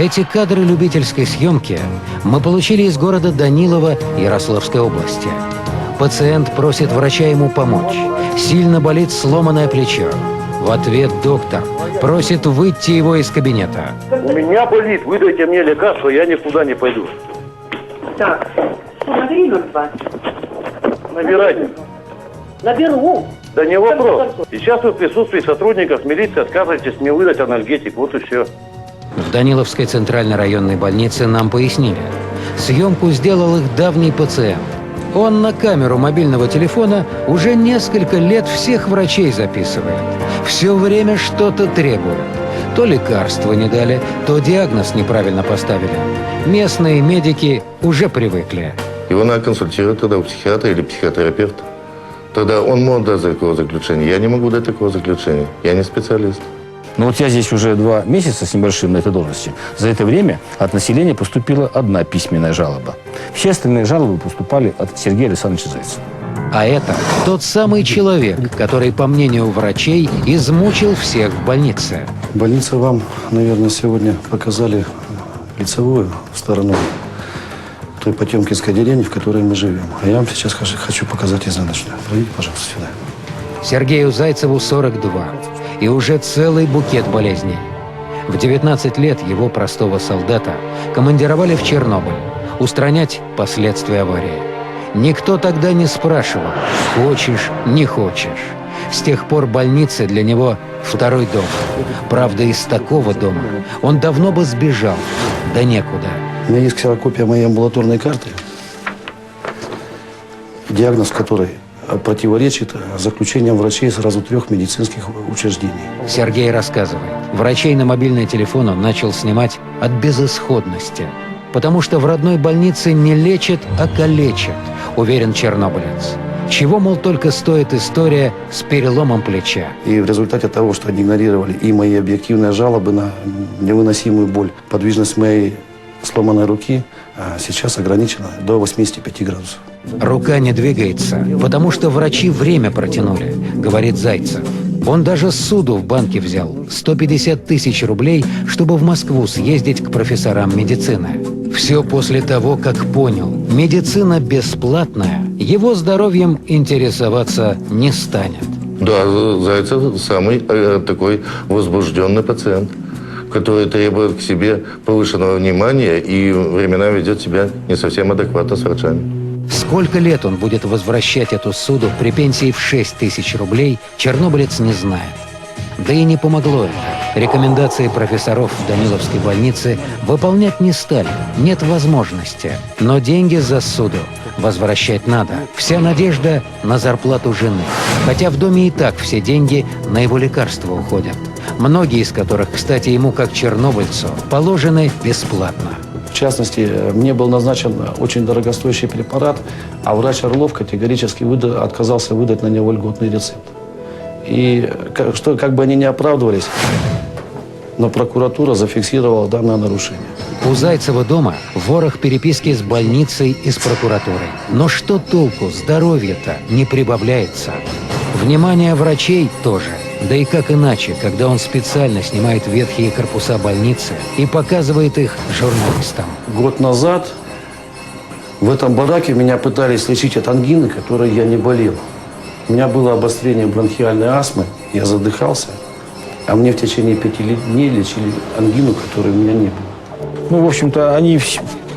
Эти кадры любительской съемки мы получили из города Данилова Ярославской области. Пациент просит врача ему помочь. Сильно болит сломанное плечо. В ответ доктор просит выйти его из кабинета. У меня болит, выдайте мне лекарство, я никуда не пойду. Так, набери 02. Набирайте. Наберу. Да не вопрос. Сейчас вы в присутствии сотрудников милиции отказываетесь мне выдать анальгетик, вот и все. В Даниловской центральной районной больнице нам пояснили. Съемку сделал их давний пациент. Он на камеру мобильного телефона уже несколько лет всех врачей записывает. Все время что-то требует. То лекарства не дали, то диагноз неправильно поставили. Местные медики уже привыкли. Его надо консультировать тогда у психиатра или психотерапевта. Тогда он может дать такое заключение. Я не могу дать такого заключения. Я не специалист. Но вот я здесь уже 2 месяца с небольшим на этой должности. За это время от населения поступила 1 письменная жалоба. Все остальные жалобы поступали от Сергея Александровича Зайцева. А это тот самый человек, который, по мнению врачей, измучил всех в больнице. Больница вам, наверное, сегодня показали лицевую сторону той потемкинской деревни, в которой мы живем. А я вам сейчас хочу показать изнаночную. Пройдите, пожалуйста, сюда. Сергею Зайцеву 42. И уже целый букет болезней. В 19 лет его, простого солдата, командировали в Чернобыль устранять последствия аварии. Никто тогда не спрашивал, хочешь, не хочешь. С тех пор больница для него второй дом. Правда, из такого дома он давно бы сбежал, да некуда. У меня есть ксерокопия моей амбулаторной карты, диагноз которой противоречит заключениям врачей сразу 3 медицинских учреждений. Сергей рассказывает, врачей на мобильный телефон он начал снимать от безысходности. Потому что в родной больнице не лечат, а калечат, уверен чернобылец. Чего, мол, только стоит история с переломом плеча. И в результате того, что они игнорировали и мои объективные жалобы на невыносимую боль, подвижность моей сломанной руки сейчас ограничена до 85 градусов. Рука не двигается, потому что врачи время протянули, говорит Зайцев. Он даже суду в банке взял 150 тысяч рублей, чтобы в Москву съездить к профессорам медицины. Все после того, как понял, медицина бесплатная, его здоровьем интересоваться не станет. Да, Зайцев самый такой возбужденный пациент, который требует к себе повышенного внимания и временами ведет себя не совсем адекватно с врачами. Сколько лет он будет возвращать эту суду при пенсии в 6 тысяч рублей, чернобылец не знает. Да и не помогло это. Рекомендации профессоров в Даниловской больнице выполнять не стали, нет возможности. Но деньги за суду возвращать надо. Вся надежда на зарплату жены. Хотя в доме и так все деньги на его лекарства уходят. Многие из которых, кстати, ему как чернобыльцу положены бесплатно. В частности, мне был назначен очень дорогостоящий препарат, а врач Орлов категорически отказался выдать на него льготный рецепт. И как бы они ни оправдывались, но прокуратура зафиксировала данное нарушение. У Зайцева дома ворох переписки с больницей и с прокуратурой. Но что толку? Здоровье-то не прибавляется. Внимание врачей тоже. Да и как иначе, когда он специально снимает ветхие корпуса больницы и показывает их журналистам. Год назад в этом бараке меня пытались лечить от ангины, которой я не болел. У меня было обострение бронхиальной астмы, я задыхался, а мне в течение 5 дней лечили ангину, которой у меня не было. Ну, в общем-то, они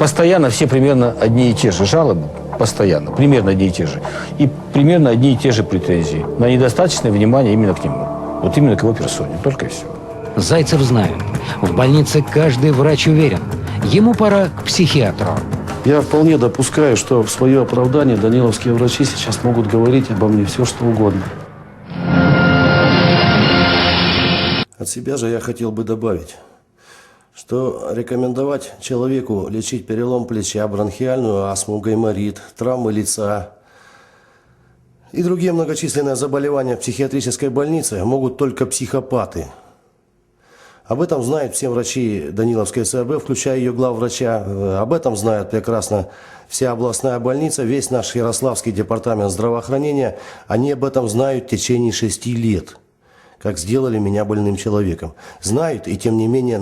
постоянно все примерно одни и те же жалобы. Постоянно, примерно одни и те же. И примерно одни и те же претензии на недостаточное внимание именно к нему. Вот именно к его персоне, только и все. Зайцев знает, в больнице каждый врач уверен, ему пора к психиатру. Я вполне допускаю, что в свое оправдание даниловские врачи сейчас могут говорить обо мне все, что угодно. От себя же я хотел бы добавить, что рекомендовать человеку лечить перелом плеча, бронхиальную астму, гайморит, травмы лица и другие многочисленные заболевания в психиатрической больнице могут только психопаты. Об этом знают все врачи Даниловской СРБ, включая ее главврача. Об этом знает прекрасно вся областная больница, весь наш Ярославский департамент здравоохранения. Они об этом знают в течение 6 лет, как сделали меня больным человеком. Знают и тем не менее